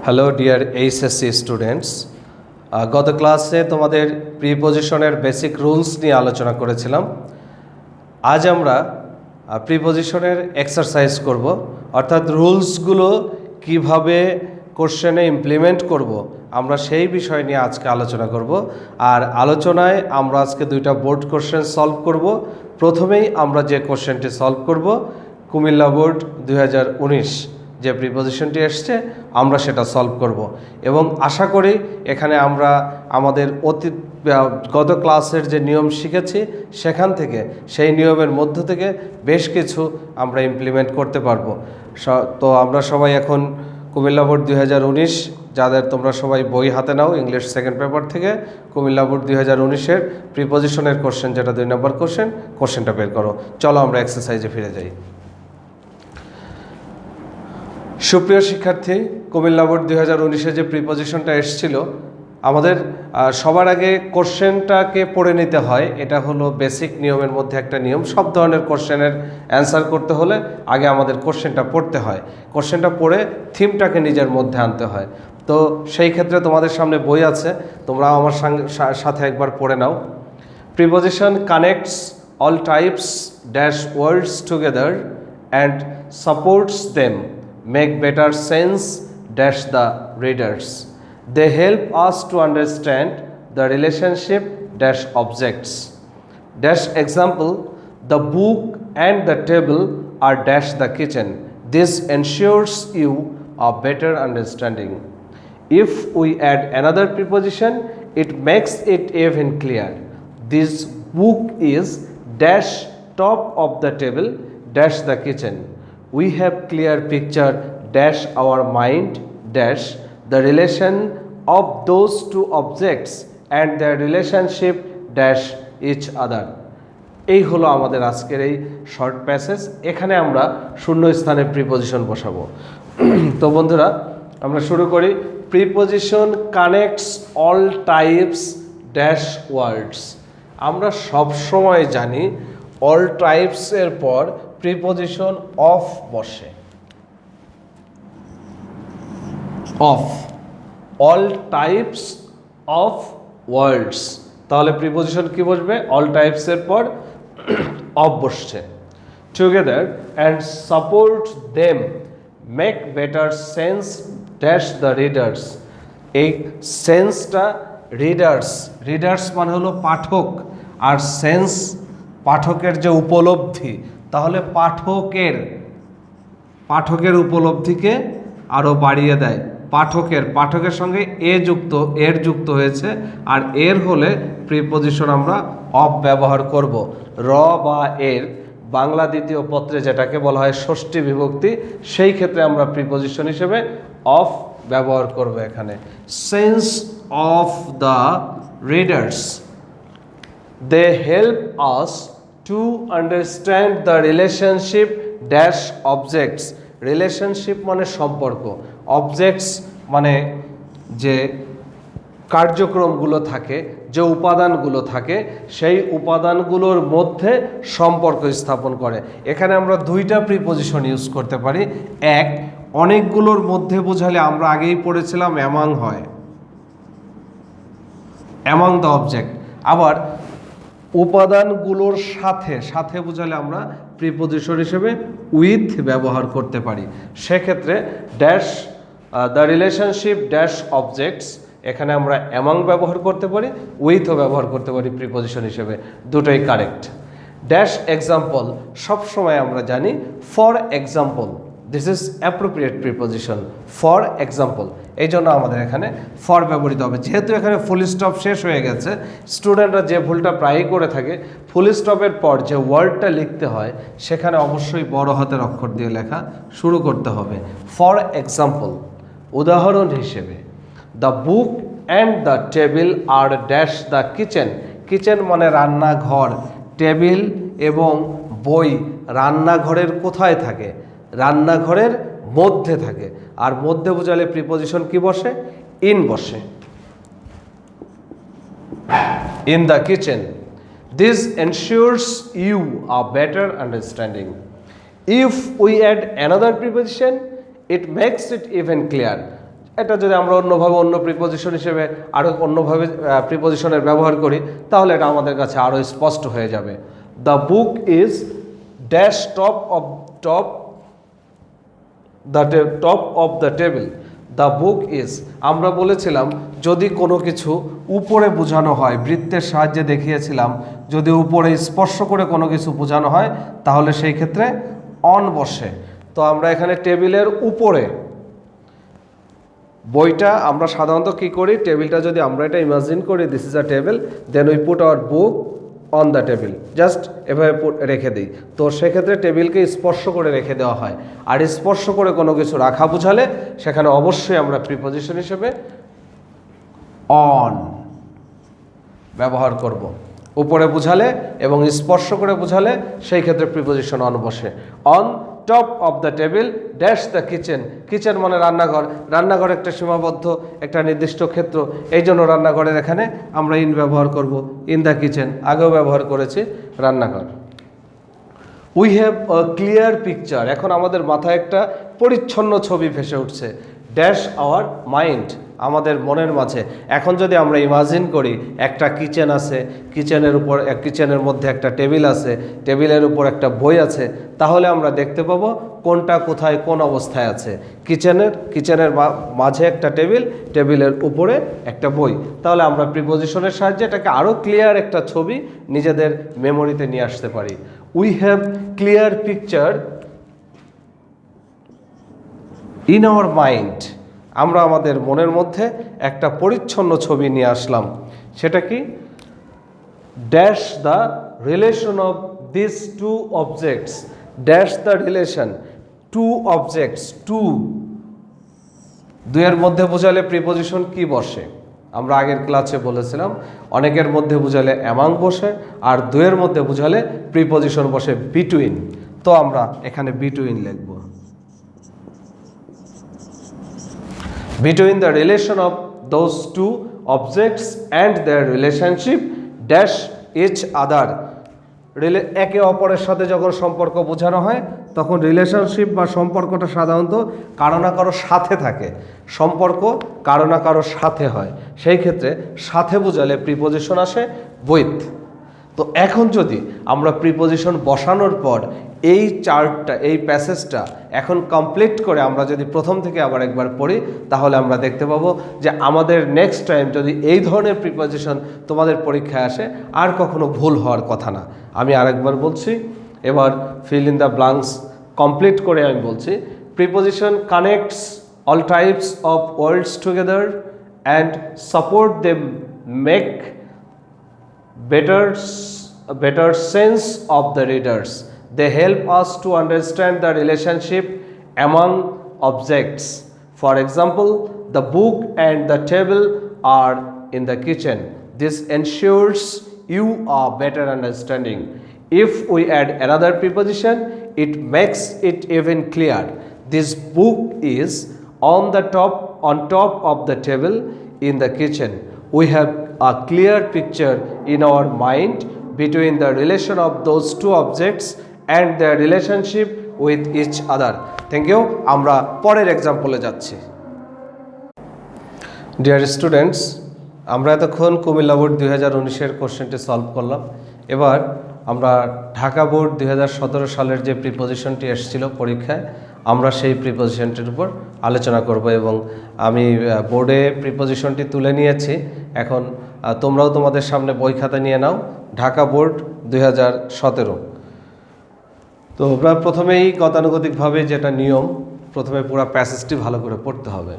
Hello dear HSC students, গত ক্লাসে তোমাদের প্রিপোজিশনের বেসিক রুলস নিয়ে আলোচনা করেছিলাম। আজ আমরা প্রিপোজিশনের এক্সারসাইজ করব, অর্থাৎ রুলসগুলো কিভাবে কোশ্চেনে ইমপ্লিমেন্ট করব আমরা সেই বিষয় নিয়ে আজকে আলোচনা করব। আর আলোচনায় আমরা আজকে দুইটা বোর্ড কোশ্চেন সলভ করব। প্রথমেই আমরা যে কোশ্চেনটি সলভ করব, কুমিল্লা বোর্ড 2019 যে প্রিপোজিশনটি এসছে আমরা সেটা সলভ করব এবং আশা করি এখানে আমরা আমাদের গত ক্লাসের যে নিয়ম শিখেছি সেখান থেকে সেই নিয়মের মধ্য থেকে বেশ কিছু আমরা ইমপ্লিমেন্ট করতে পারবো। তো আমরা সবাই এখন কুমিল্লা বোর্ড 2019 যাদের তোমরা সবাই বই হাতে নাও ইংলিশ সেকেন্ড পেপার থেকে কুমিল্লা বোর্ড 2019-এর প্রিপোজিশনের কোশ্চেন, যেটা 2 নম্বর কোশ্চেনটা বের করো। চলো আমরা এক্সারসাইজে ফিরে যাই। সুপ্রিয় শিক্ষার্থী, কুমিল্লা বোর্ড 2019-এ যে প্রিপোজিশনটা এসেছিল আমাদের সবার আগে কোশ্চেনটাকে পড়ে নিতে হয়। এটা হলো বেসিক নিয়মের মধ্যে একটা নিয়ম। সব ধরনের কোশ্চেনের অ্যান্সার করতে হলে আগে আমাদের কোশ্চেনটা পড়তে হয়। কোশ্চেনটা পড়ে থিমটাকে নিজের মধ্যে আনতে হয়। তো সেই ক্ষেত্রে তোমাদের সামনে বই আছে, তোমরা আমার সাথে একবার পড়ে নাও। Preposition connects all types dash words together and supports them make better sense dash the readers. They help us to understand the relationship dash objects. Dash example, the book and the table are dash the kitchen. This ensures you a better understanding. If we add another preposition, it makes it even clear. This book is dash top of the table dash the kitchen. We have clear picture dash our mind dash the relation of those two objects and their relationship dash each other. এই হলো আমাদের আজকের এই short passage. এখানে আমরা শূন্য স্থানে preposition বসাবো। তো বন্ধুরা, আমরা শুরু করি। Preposition connects all types dash words. আমরা সব সময় জানি অল টাইপসের পর প্রিপোজিশন অফ বসে। Of, all types of words, তাহলে প্রিপোজিশন কি বসবে? অল টাইপসের পর অফ বসছে। Together and support them make better sense dash the readers. এই সেন্সটা রিডার্স, রিডার্স মানে হলো পাঠক, আর সেন্স পাঠকের যে উপলব্ধি, তাহলে পাঠকের উপলব্ধিকে আরও বাড়িয়ে দেয়। পাঠকের সঙ্গে এর যুক্ত হয়েছে, আর এর হলে প্রিপোজিশন আমরা অফ ব্যবহার করব। র বা এর বাংলা দ্বিতীয় পত্রে যেটাকে বলা হয় ষষ্ঠী বিভক্তি, সেই ক্ষেত্রে আমরা প্রিপোজিশন হিসেবে অফ ব্যবহার করব এখানে। Sense of the readers, they help us to understand the relationship dash objects. Relationship মানে সম্পর্ক, অবজেক্টস মানে যে কার্যক্রমগুলো থাকে, যে উপাদানগুলো থাকে, সেই উপাদানগুলোর মধ্যে সম্পর্ক স্থাপন করে। এখানে আমরা দুইটা প্রিপোজিশন ইউজ করতে পারি। এক, অনেকগুলোর মধ্যে বোঝালে আমরা আগেই পড়েছিলাম অ্যামাং হয়, অ্যামাং দ্য অবজেক্ট। আবার উপাদানগুলোর সাথে বোঝালে আমরা প্রিপোজিশন হিসেবে উইথ ব্যবহার করতে পারি। সেক্ষেত্রে dash the relationship dash objects, এখানে আমরা অ্যামাং ব্যবহার করতে পারি, উইথও ব্যবহার করতে পারি প্রিপোজিশন হিসেবে, দুটোই কারেক্ট। ড্যাশ এক্সাম্পল, সবসময় আমরা জানি for example, this is appropriate preposition, for example, এই জন্য আমাদের এখানে ফর ব্যবহৃত হবে। যেহেতু এখানে ফুল স্টপ শেষ হয়ে গেছে, স্টুডেন্টরা যে ভুলটা প্রায়ই করে থাকে, ফুল স্টপের পর যে ওয়ার্ডটা লিখতে হয় সেখানে অবশ্যই বড় হাতের অক্ষর দিয়ে লেখা শুরু করতে হবে। ফর এক্সাম্পল, উদাহরণ হিসেবে, the book and the table are dash the kitchen. Kitchen মানে রান্নাঘর, টেবিল এবং বই রান্নাঘরের কোথায় থাকে? রান্নাঘরের মধ্যে থাকে। আর মধ্যে বোঝালে প্রিপোজিশন কি বসে? ইন বসে। In the kitchen, this ensures you a better understanding. If we add another preposition, it makes it even clear. এটা যদি আমরা অন্যভাবে অন্য প্রিপোজিশন হিসেবে আরও অন্যভাবে প্রিপোজিশনের ব্যবহার করি তাহলে এটা আমাদের কাছে আরও স্পষ্ট হয়ে যাবে। The book is dash top of the table. The book is, আমরা বলেছিলাম যদি কোনো কিছু উপরে বোঝানো হয়, বৃত্তের সাহায্যে দেখিয়েছিলাম যদি উপরে স্পর্শ করে কোনো কিছু বোঝানো হয় তাহলে সেই ক্ষেত্রে অন বসে। তো আমরা এখানে টেবিলের উপরে, বইটা আমরা সাধারণত কি করি, টেবিলটা যদি আমরা এটা ইমাজিন করি this is a table, then we put our book on the table, just এভাবে রেখে দিই। তো সেক্ষেত্রে টেবিলকে স্পর্শ করে রেখে দেওয়া হয়। আর স্পর্শ করে কোনো কিছু রাখা বোঝালে সেখানে অবশ্যই আমরা প্রিপোজিশন হিসেবে অন ব্যবহার করব। উপরে বুঝালে এবং স্পর্শ করে বুঝালে সেই ক্ষেত্রে প্রিপোজিশন অন বসে। On top of the table dash the kitchen. Kitchen মানে রান্নাঘর, রান্নাঘর একটা সীমাবদ্ধ একটা নির্দিষ্ট ক্ষেত্র, এই জন্য রান্নাঘরের এখানে আমরা ইন ব্যবহার করব। ইন দ্য কিচেন আগেও ব্যবহার করেছি রান্নাঘর। We have a clear picture, এখন আমাদের মাথায় একটা পরিচ্ছন্ন ছবি ভেসে উঠছে। ড্যাশ আওয়ার মাইন্ড, আমাদের মনের মাঝে। এখন যদি আমরা ইমাজিন করি একটা কিচেন আছে, কিচেনের মধ্যে একটা টেবিল আছে, টেবিলের উপর একটা বই আছে, তাহলে আমরা দেখতে পাবো কোনটা কোথায় কোন অবস্থায় আছে। কিচেনের মাঝে একটা টেবিল, টেবিলের উপরে একটা বই। তাহলে আমরা প্রিপোজিশনের সাহায্যে এটাকে আরও ক্লিয়ার একটা ছবি নিজেদের মেমোরিতে নিয়ে আসতে পারি। We have clear picture in our mind, আমরা আমাদের মনের মধ্যে একটা পরিচ্ছন্ন ছবি নিয়ে আসলাম। সেটা কি? Dash the relation of this two objects. Dash the relation two objects. দুইয়ের মধ্যে বোঝালে প্রিপোজিশন কি বসে? আমরা আগের ক্লাসে বলেছিলাম অনেকের মধ্যে বোঝালে অ্যামাং বসে, আর দুইয়ের মধ্যে বোঝালে প্রিপোজিশন বসে বিটুইন। তো আমরা এখানে বিটুইন লিখব। Between the relation of those two objects and their relationship dash each other, একে অপরের সাথে যখন সম্পর্ক বোঝানো হয় তখন রিলেশনশিপ বা সম্পর্কটা সাধারণত কারো না কারো সাথে থাকে। সম্পর্ক কারো না কারো সাথে হয়, সেই ক্ষেত্রে সাথে বোঝালে প্রিপোজিশন আসে উইথ। তো এখন যদি আমরা প্রিপোজিশন বসানোর পর এই চার্টটা, এই প্যাসেজটা এখন কমপ্লিট করে আমরা যদি প্রথম থেকে আবার একবার পড়ি তাহলে আমরা দেখতে পাবো যে আমাদের নেক্সট টাইম যদি এই ধরনের প্রিপোজিশন তোমাদের পরীক্ষায় আসে আর কখনো ভুল হওয়ার কথা না। আমি আরেকবার বলছি, এবার fill in the blanks complete করে আমি বলছি। Preposition connects all types of words together and support them make better sense of the readers. They help us to understand the relationship among objects. For example, the book and the table are in the kitchen. This ensures you a better understanding. If we add another preposition, it makes it even clear. This book is on top of the table in the kitchen. We have a clear picture in our mind between the relation of those two objects and their relationship with each other. Thank you. আমরা পরের এক্সাম্পলে যাচ্ছি। Dear students, আমরা এতক্ষণ Comilla board 2019-এর কোশ্চেনটি solve করলাম। এবার আমরা Dhaka board 2017 সালের যে প্রিপোজিশনটি এসেছিল পরীক্ষায়, আমরা সেই প্রিপোজিশনটির উপর আলোচনা করব এবং আমি বোর্ডে প্রিপোজিশনটি তুলে নিয়েছি। এখন তোমরাও তোমাদের সামনে বই খাতা নিয়ে নাও। ঢাকা বোর্ড 2017। তো আমরা প্রথমেই গতানুগতিকভাবে যেটা নিয়ম, প্রথমে পুরো প্যাসেজটি ভালো করে পড়তে হবে।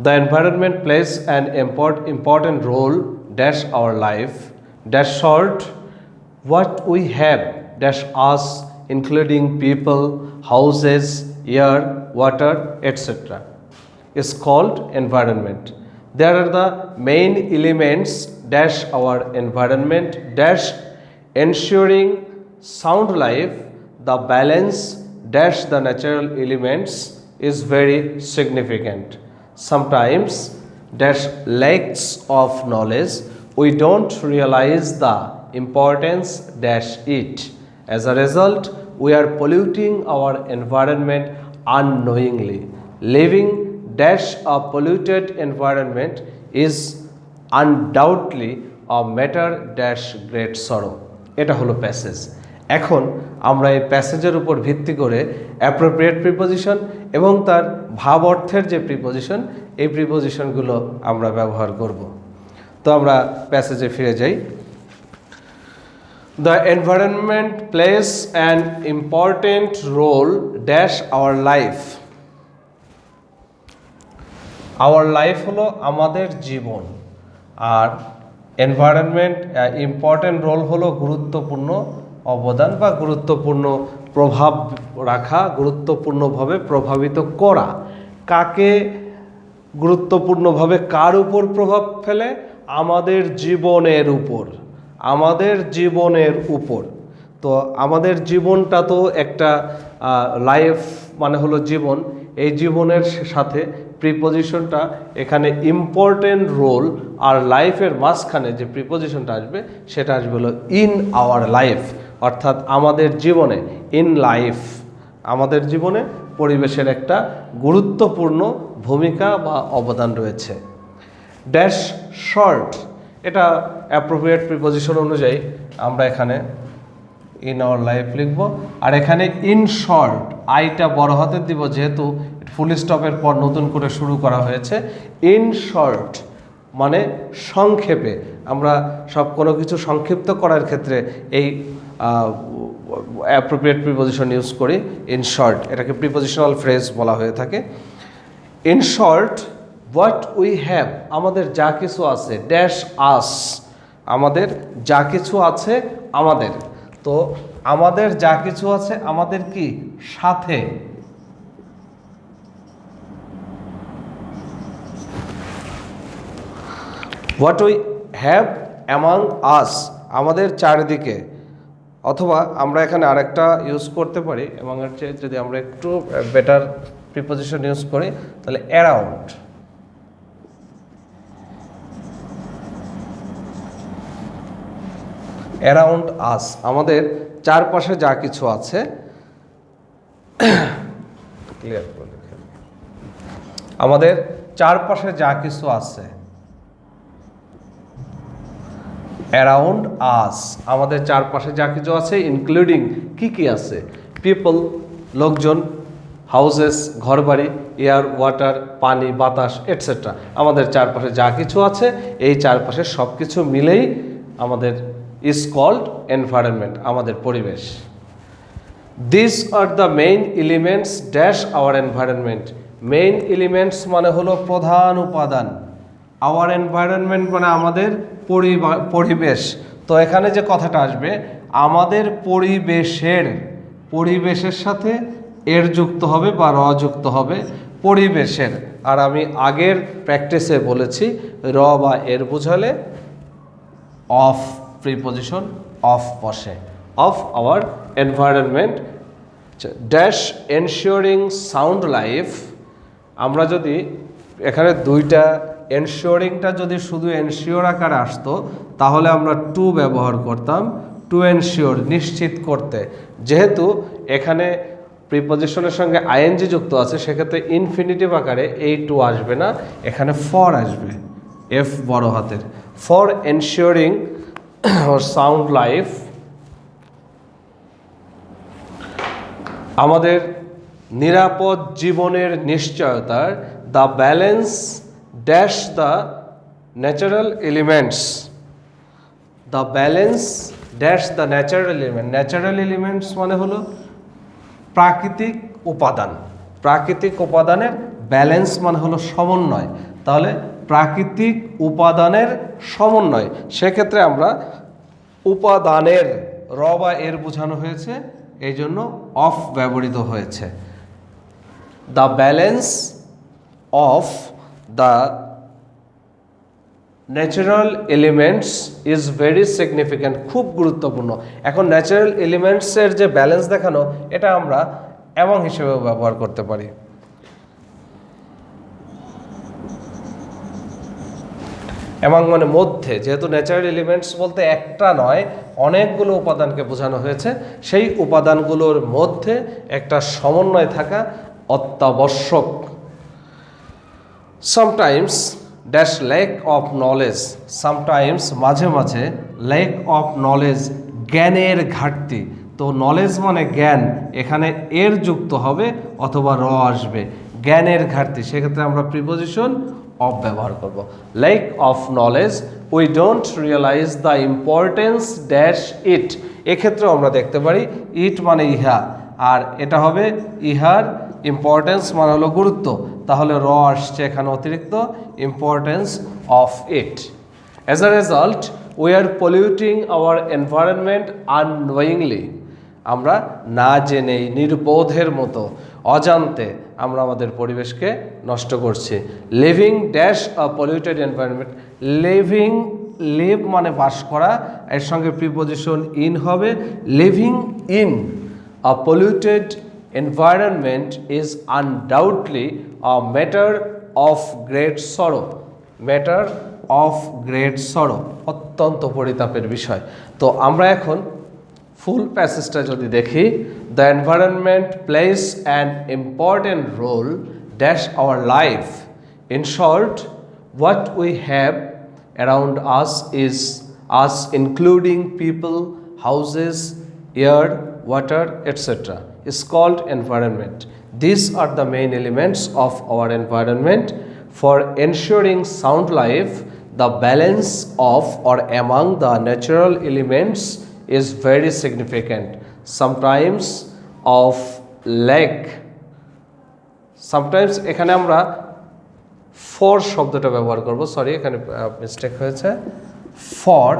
The environment place an important role dash our life dash short what we have dash us including people, houses, air, water, etc. is called environment. There are the main elements dash our environment dash ensuring sound life. The balance dash the natural elements is very significant. Sometimes dash lacks of knowledge, we don't realize the importance dash it. As a result, we are polluting our environment unknowingly. Living dash a polluted environment is undoubtedly a matter dash great সরো। এটা হলো passage. এখন আমরা এই প্যাসেজের উপর ভিত্তি করে appropriate preposition এবং তার ভাব অর্থের যে প্রিপোজিশন, এই প্রিপোজিশনগুলো আমরা ব্যবহার করব। তো আমরা প্যাসেজে ফিরে যাই। The environment plays an important role dash our life. Our life হলো আমাদের জীবন, আর এনভায়রনমেন্ট ইম্পর্টেন্ট রোল হলো গুরুত্বপূর্ণ অবদান বা গুরুত্বপূর্ণ প্রভাব রাখা, গুরুত্বপূর্ণভাবে প্রভাবিত করা। কাকে গুরুত্বপূর্ণভাবে কার উপর প্রভাব ফেলে? আমাদের জীবনের উপর, আমাদের জীবনের উপর। তো আমাদের জীবনটা তো একটা লাইফ মানে হলো জীবন, এই জীবনের সাথে প্রিপোজিশনটা এখানে ইম্পর্টেন্ট রোল, আর লাইফের মাঝখানে যে প্রিপোজিশনটা আসবে সেটা আসবে হলো ইন আওয়ার লাইফ, অর্থাৎ আমাদের জীবনে, ইন লাইফ, আমাদের জীবনে পরিবেশের একটা গুরুত্বপূর্ণ ভূমিকা বা অবদান রয়েছে। ড্যাশ শর্ট, এটা অ্যাপ্রোপ্রিয়েট প্রিপোজিশন অনুযায়ী আমরা এখানে ইন আওয়ার লাইফ লিখব, আর এখানে ইন শর্ট আইটা বড় হাতের দিব, যেহেতু ফুল স্টপের পর নতুন করে শুরু করা হয়েছে। ইন শর্ট মানে সংক্ষেপে, আমরা সব কোনো কিছু সংক্ষিপ্ত করার ক্ষেত্রে এই অ্যাপ্রোপ্রিয়েট প্রিপোজিশন ইউজ করি। ইন শর্ট এটাকে প্রিপোজিশনাল ফ্রেজ বলা হয়ে থাকে। In short what we have, আমাদের যা কিছু আছে, ড্যাশ আস, আমাদের যা কিছু আছে আমাদের। তো আমাদের যা কিছু আছে আমাদের কি সাথে, হোয়াট উই হ্যাভ অ্যামাং আস, আমাদের চারিদিকে। অথবা আমরা এখানে আরেকটা ইউজ করতে পারি, এবং এর চেয়ে যদি আমরা একটু বেটার প্রিপোজিশন ইউজ করি তাহলে অ্যারাউন্ড। অ্যারাউন্ড আস, আমাদের চারপাশে যা কিছু আছে, ক্লিয়ার করে লিখেন, আমাদের চারপাশে যা কিছু আছে, অ্যারাউন্ড আস, আমাদের চারপাশে যা কিছু আছে, ইনক্লুডিং কি কি আছে, পিপল লোকজন, হাউসেস ঘরবাড়ি, এয়ার ওয়াটার পানি বাতাস এটসেট্রা, আমাদের চারপাশে যা কিছু আছে এই চারপাশে সব কিছু মিলেই আমাদের ইজ কল্ড এনভায়রনমেন্ট, আমাদের পরিবেশ। This are the main elements dash our environment, main elements মানে হলো প্রধান উপাদান, আওয়ার এনভায়রনমেন্ট মানে আমাদের পরিবেশ। তো এখানে যে কথাটা আসবে আমাদের পরিবেশের সাথে এর যুক্ত হবে বা র যুক্ত হবে, পরিবেশের। আর আমি আগের প্র্যাকটিসে বলেছি র বা এর বোঝালে অফ প্রিপোজিশন অফ বসে, of our environment dash ensuring sound life. আমরা যদি এখানে দুইটা এনশিওরিংটা যদি শুধু এনশিওর আকারে আসতো তাহলে আমরা টু ব্যবহার করতাম, টু এনশিওর নিশ্চিত করতে। যেহেতু এখানে প্রিপোজিশনের সঙ্গে আইএনজি যুক্ত আছে সেক্ষেত্রে ইনফিনিটিভ আকারে এই টু আসবে না, এখানে ফর আসবে, এফ বড় হাতের, ফর এনশিওরিং সাউন্ড লাইফ, আমাদের নিরাপদ জীবনের নিশ্চয়তার, the balance dash the natural elements, the balance dash the natural element, natural elements মানে হলো প্রাকৃতিক উপাদান, প্রাকৃতিক উপাদানের ব্যালেন্স মানে হলো সমন্বয়, তাহলে প্রাকৃতিক উপাদানের সমন্বয়, সেক্ষেত্রে আমরা উপাদানের র বা এর বোঝানো হয়েছে এই জন্য অফ ব্যবহৃত হয়েছে। The balance of the natural elements is very significant, খুব গুরুত্বপূর্ণ। এখন ন্যাচারাল এলিমেন্টসের যে ব্যালেন্স দেখানো এটা আমরা এবং হিসেবেও ব্যবহার করতে পারি। এবং মানে মধ্যে, যেহেতু ন্যাচারাল এলিমেন্টস বলতে একটা নয় অনেকগুলো উপাদানকে বোঝানো হয়েছে, সেই উপাদানগুলোর মধ্যে একটা সমন্বয় থাকা অত্যাবশ্যক। Sometimes dash lack of knowledge, sometimes মাঝে মাঝে ল্যাক অফ নলেজ জ্ঞানের ঘাটতি। তো নলেজ মানে জ্ঞান, এখানে এর যুক্ত হবে অথবা র আসবে, জ্ঞানের ঘাটতি, সেক্ষেত্রে আমরা প্রিপোজিশন অফ ব্যবহার করব। Lack of knowledge we don't realise the importance dash it, এক্ষেত্রে আমরা দেখতে পারি ইট মানে ইহা, আর এটা হবে ইহার, ইম্পর্টেন্স মানে হলো গুরুত্ব, তাহলে র আসছে এখানে অতিরিক্ত, importance of it. As a result we are polluting our environment unknowingly, আমরা না জেনেই নির্বোধের মতো অজান্তে আমরা আমাদের পরিবেশকে নষ্ট করছি। Living dash a polluted environment, living, live মানে বাস করা, এর সঙ্গে প্রিপোজিশন ইন হবে। Living in a polluted environment is undoubtedly a matter of great sorrow, matter of great sorrow, অত্যন্ত পরিতাপের বিষয়। তো আমরা এখন ফুল প্যাসেজটা যদি দেখি, the environment plays an important role dash our life. In short, what we have around us is us, including people, houses, air, water, etc. is called environment. These are the main elements of our environment. For ensuring sound life, the balance of or among the natural elements is very significant. Sometimes of lack, sometimes এখানে আমরা for শব্দটা ব্যবহার করব, sorry এখানে mistake হয়েছে, for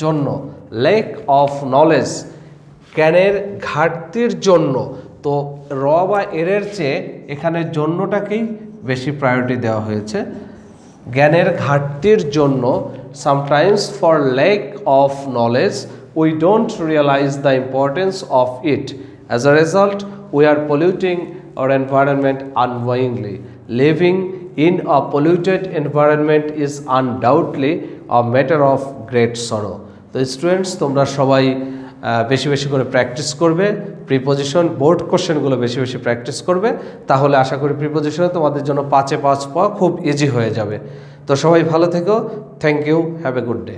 জন্য, lack of knowledge জ্ঞানের ঘাটতির জন্য। তো র বা এর চেয়ে এখানে জন্যটাকেই বেশি প্রায়োরিটি দেওয়া হয়েছে, জ্ঞানের ঘাটতির জন্য। Sometimes for lack of knowledge we don't realise the importance of it, as a result we are polluting our environment unknowingly. Living in a polluted environment is undoubtedly a matter of great sorrow. তো students, তোমরা সবাই বেশি বেশি করে practice করবে, preposition board কোশ্চেনগুলো বেশি বেশি প্র্যাকটিস করবে, তাহলে আশা করি প্রিপোজিশনে তোমাদের জন্য 5-এ 5 পাওয়া খুব ইজি হয়ে যাবে। তো সবাই ভালো থেকো, thank you, have a good day.